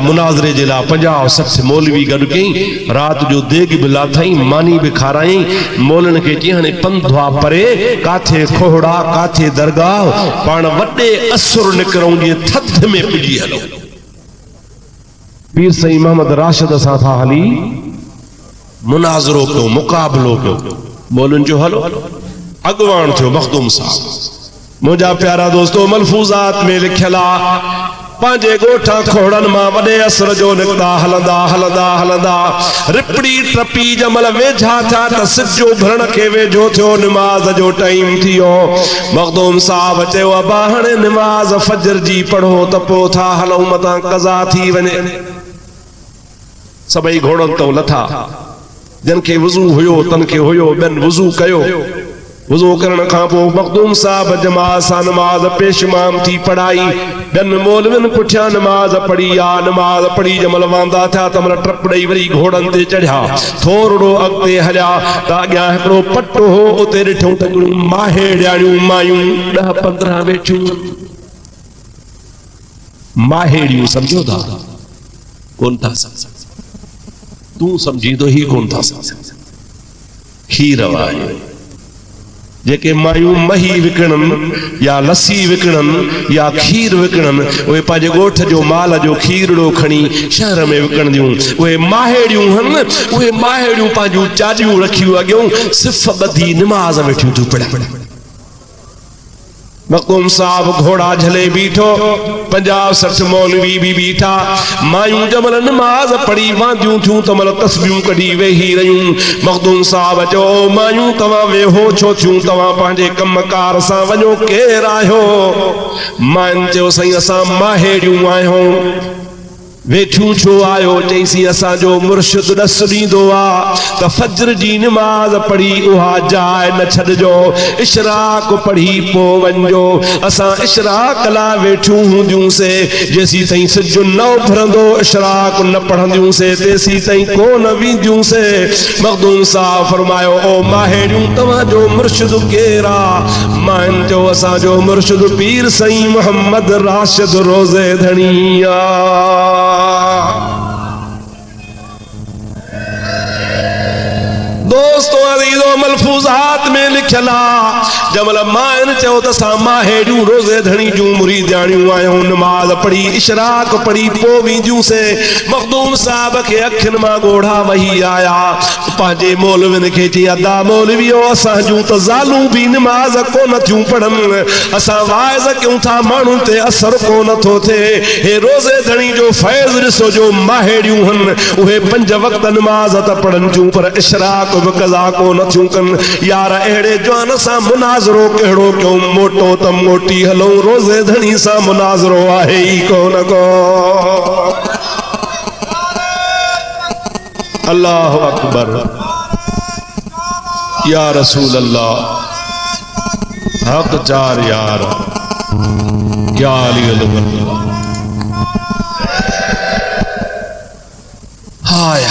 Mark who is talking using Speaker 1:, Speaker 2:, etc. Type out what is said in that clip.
Speaker 1: मुनाज़रे जे लाइ 50-60 मौलवी गॾु कई। राति जो देग बि लाथई, मानी बि खाराई। मौलनि खे चई हाणे पंधु आहे परे, काथे खोहड़ा काथे दरगाह, पाण वॾे असुर निकिरूं जीअं थधि में पुॼी हलो। पीर साईं मोहम्मद राशिद सां था हली मुनाज़रो कयो, मुक़ाबलो कयो। मौलनि जो हलो अॻवान थियो मखदूम साहब। मुंहिंजा प्यारा दोस्तो, मलफूज़ात में लिखियल आहे पंहिंजे ॻोठा खोड़नि मां वॾे असर जो निकिता हलंदा हलंदा हलंदा रिपड़ी टपी जमल वेझा थिया त सिजो भरण खे वेझो थियो, निमाज़ जो टाइम थी वियो। मखदूम साहब चयो अबा हाणे निमाज़ फजर जी पढ़ो त पोइ था हलूं, मतां कज़ा थी वञे। सभई घोड़नि तो लथा, जिन खे वुज़ू हुयो तन खे हुयो, ॿियनि वुज़ू कयो। वुज़ू करण खां पोइ मखदूम साहब जमात सां नमाज़ पेशमाम थी पढ़ाई। ॿियनि मौलवियुनि पुठियां नमाज़ पढ़ी आहे। नमाज़ पढ़ी जमल वांदा थिया त महिल टप ॾेई वरी घोड़नि ते चढ़िया, थोरो अॻिते हलिया त अॻियां हिकिड़ो पटो हो, उते ॾिठूं त माहेड़ियाणियूं मायूं 10-15 वेठियूं। माहेड़ियूं सम्झो था कोन था सम्झो, तूं सम्झी तो ही कोन था सम्झो। खीर वारियूं जेके मायूं मही विकणनि या लस्सी विकणनि या खीर विकणनि, उहे पंहिंजे ॻोठ जो माल जो खीरड़ो खणी शहर में विकणंदियूं। उहे माहेड़ियूं हन, उहे माहेड़ियूं पंहिंजूं चाॼियूं रखियूं अॻियूं, सिफ़ ॿधी निमाज़ वेठियूं थियूं पढ़नि। मखदूम साहब घोड़ा झले बीठो, 50-60 मौलवी भी बीठा। मायूं जमल नमाज पढ़ी वांदियूं थियूं त महिल तस्बीहूं कढी वेही रहियूं। मखदूम साहब चयो मायूं तव्हां वेहो छो थियूं, तव्हां पंहिंजे कमकार सां वञो, केरु आहियो? मायुनि चयो साईं असां माहेड़ियूं आहियूं। वेठियूं छो आयो? चईसीं असांजो मुर्शिद ॾस ॾींदो आहे त फजर जी नमाज़ पढ़ी उहा जाइ न छॾिजो, इशराक पढ़ी पोइ वञिजो। असां इशराक लाइ वेठियूं हूंदियूंसीं, जेसीं ताईं सिज न उभरंदो इशराक न पढ़ंदियूंसीं, तेसीं ताईं कोन वेंदियूंसीं। मखदूम साहब फरमायो ओ माहेड़ियूं तव्हांजो मुर्शिद केरु आहे? मां चयो असांजो मुर्शिद पीर साईं मोहम्मद राशिद रोज़े धणी आहे। दोस्तों अज़ीज़ो, मलफूज़ात में लिखियल आहे जमल माइन चयो त असां माहेड़ियूं रोज़े धणी जूं मुरीदाणियूं आहियूं। नमाज़ पढ़ी इशराक पढ़ी पोइ वेंदियूंसीं। मखदूम साहब खे अखियुनि मां ॻोढ़ा वही आया। पंहिंजे मौलवियुनि खे चई अदा मौलवियो असां जूं त ज़ालूं बि नमाज़ कोन थियूं पढ़नि, असां वाइज़ कयूं था माण्हुनि ते असर कोन थो थिए। हे रोज़े धणी जो फैज़ ॾिसो जो माहेड़ियूं हन, उहे 5 वक़्त नमाज़ त पढ़नि थियूं पर इशराक कज़ा कोन थियूं कनि। यार अहिड़े जवान सां मुनाज़रो कहिड़ो कयूं? मोटो त मोटी हलूं, रोज़े धणी सां मुनाज़रो आहे ई कोन को। अल्लाहु अकबर, या रसूल अल्लाह, हक़ चार यार, या अली अल्लाह। हाय